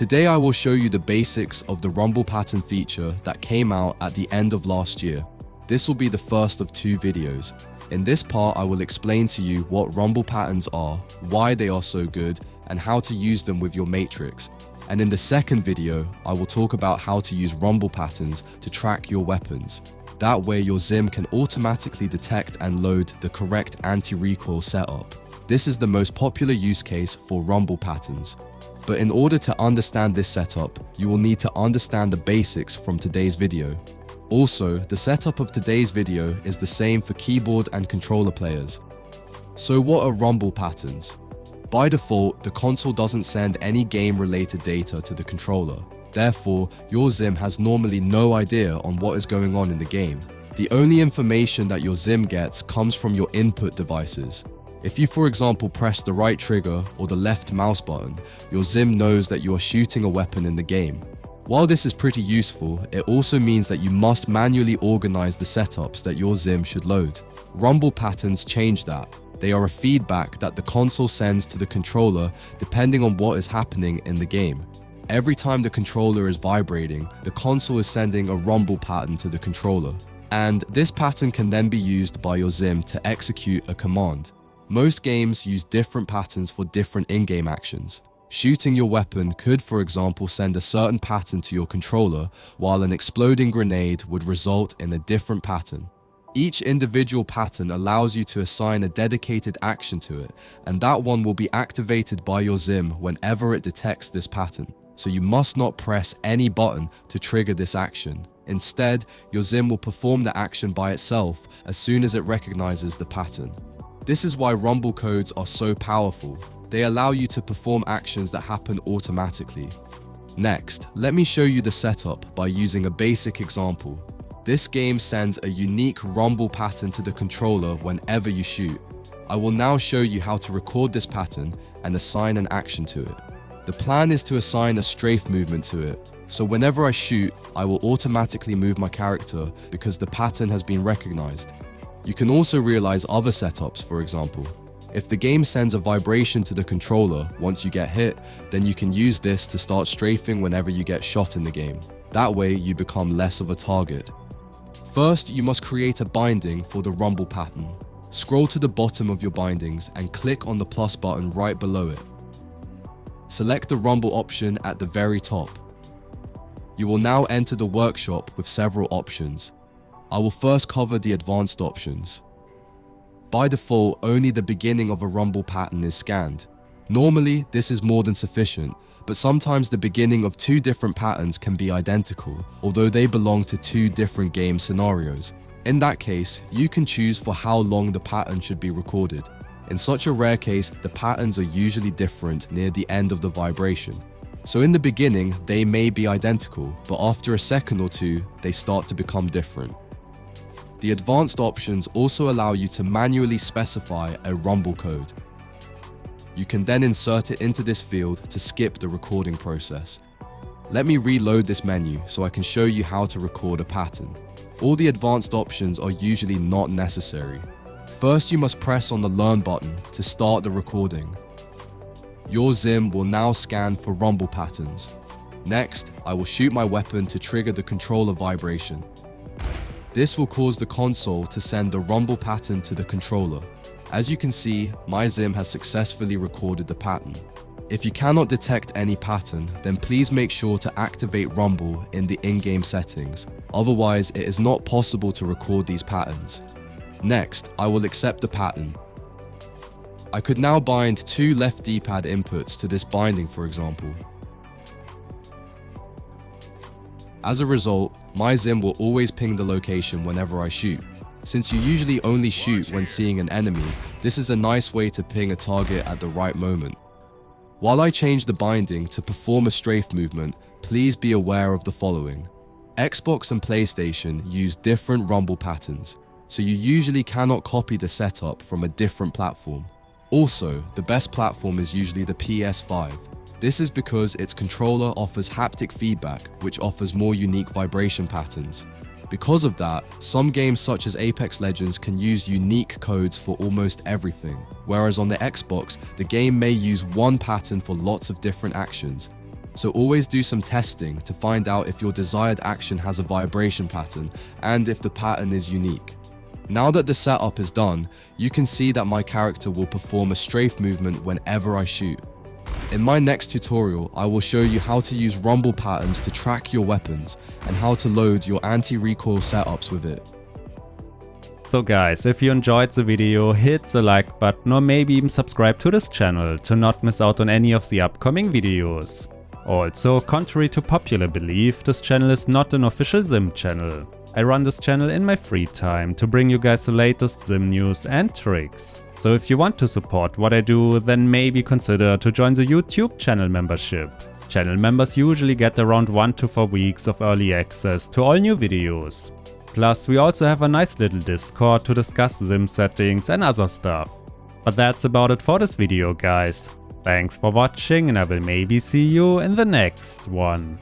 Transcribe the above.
Today I will show you the basics of the rumble pattern feature that came out at the end of last year. This will be the first of 2 videos. In this part, I will explain to you what rumble patterns are, why they are so good, and how to use them with your matrix. And in the second video, I will talk about how to use rumble patterns to track your weapons. That way your XIM can automatically detect and load the correct anti-recoil setup. This is the most popular use case for rumble patterns. But in order to understand this setup, you will need to understand the basics from today's video. Also, the setup of today's video is the same for keyboard and controller players. So what are rumble patterns? By default, the console doesn't send any game-related data to the controller. Therefore, your XIM has normally no idea on what is going on in the game. The only information that your XIM gets comes from your input devices. If you, for example, press the right trigger or the left mouse button, your XIM knows that you are shooting a weapon in the game. While this is pretty useful, it also means that you must manually organize the setups that your XIM should load. Rumble patterns change that. They are a feedback that the console sends to the controller depending on what is happening in the game. Every time the controller is vibrating, the console is sending a rumble pattern to the controller. And this pattern can then be used by your XIM to execute a command. Most games use different patterns for different in-game actions. Shooting your weapon could, for example, send a certain pattern to your controller, while an exploding grenade would result in a different pattern. Each individual pattern allows you to assign a dedicated action to it, and that one will be activated by your XIM whenever it detects this pattern. So you must not press any button to trigger this action. Instead, your XIM will perform the action by itself as soon as it recognizes the pattern. This is why rumble codes are so powerful. They allow you to perform actions that happen automatically. Next, let me show you the setup by using a basic example. This game sends a unique rumble pattern to the controller whenever you shoot. I will now show you how to record this pattern and assign an action to it. The plan is to assign a strafe movement to it, so whenever I shoot, I will automatically move my character because the pattern has been recognized. You can also realize other setups, for example. If the game sends a vibration to the controller once you get hit, then you can use this to start strafing whenever you get shot in the game. That way, you become less of a target. First, you must create a binding for the rumble pattern. Scroll to the bottom of your bindings and click on the plus button right below it. Select the rumble option at the very top. You will now enter the workshop with several options. I will first cover the advanced options. By default, only the beginning of a rumble pattern is scanned. Normally, this is more than sufficient, but sometimes the beginning of 2 different patterns can be identical, although they belong to 2 different game scenarios. In that case, you can choose for how long the pattern should be recorded. In such a rare case, the patterns are usually different near the end of the vibration. So in the beginning, they may be identical, but after a second or 2, they start to become different. The advanced options also allow you to manually specify a rumble code. You can then insert it into this field to skip the recording process. Let me reload this menu so I can show you how to record a pattern. All the advanced options are usually not necessary. First, you must press on the Learn button to start the recording. Your XIM will now scan for rumble patterns. Next, I will shoot my weapon to trigger the controller vibration. This will cause the console to send the rumble pattern to the controller. As you can see, my XIM has successfully recorded the pattern. If you cannot detect any pattern, then please make sure to activate rumble in the in-game settings. Otherwise, it is not possible to record these patterns. Next, I will accept the pattern. I could now bind 2 left D-pad inputs to this binding, for example. As a result, my XIM will always ping the location whenever I shoot. Since you usually only shoot when seeing an enemy, this is a nice way to ping a target at the right moment. While I change the binding to perform a strafe movement, please be aware of the following. Xbox and PlayStation use different rumble patterns, so you usually cannot copy the setup from a different platform. Also, the best platform is usually the PS5. This is because its controller offers haptic feedback, which offers more unique vibration patterns. Because of that, some games such as Apex Legends can use unique codes for almost everything, whereas on the Xbox, the game may use one pattern for lots of different actions. So always do some testing to find out if your desired action has a vibration pattern and if the pattern is unique. Now that the setup is done, you can see that my character will perform a strafe movement whenever I shoot. In my next tutorial, I will show you how to use rumble patterns to track your weapons and how to load your anti-recoil setups with it. So guys, if you enjoyed the video, hit the like button or maybe even subscribe to this channel to not miss out on any of the upcoming videos. Also, contrary to popular belief, this channel is not an official XIM channel. I run this channel in my free time to bring you guys the latest XIM news and tricks. So if you want to support what I do, then maybe consider to join the YouTube channel membership. Channel members usually get around 1 to 4 weeks of early access to all new videos. Plus, we also have a nice little Discord to discuss XIM settings and other stuff. But that's about it for this video, guys. Thanks for watching and I will maybe see you in the next one.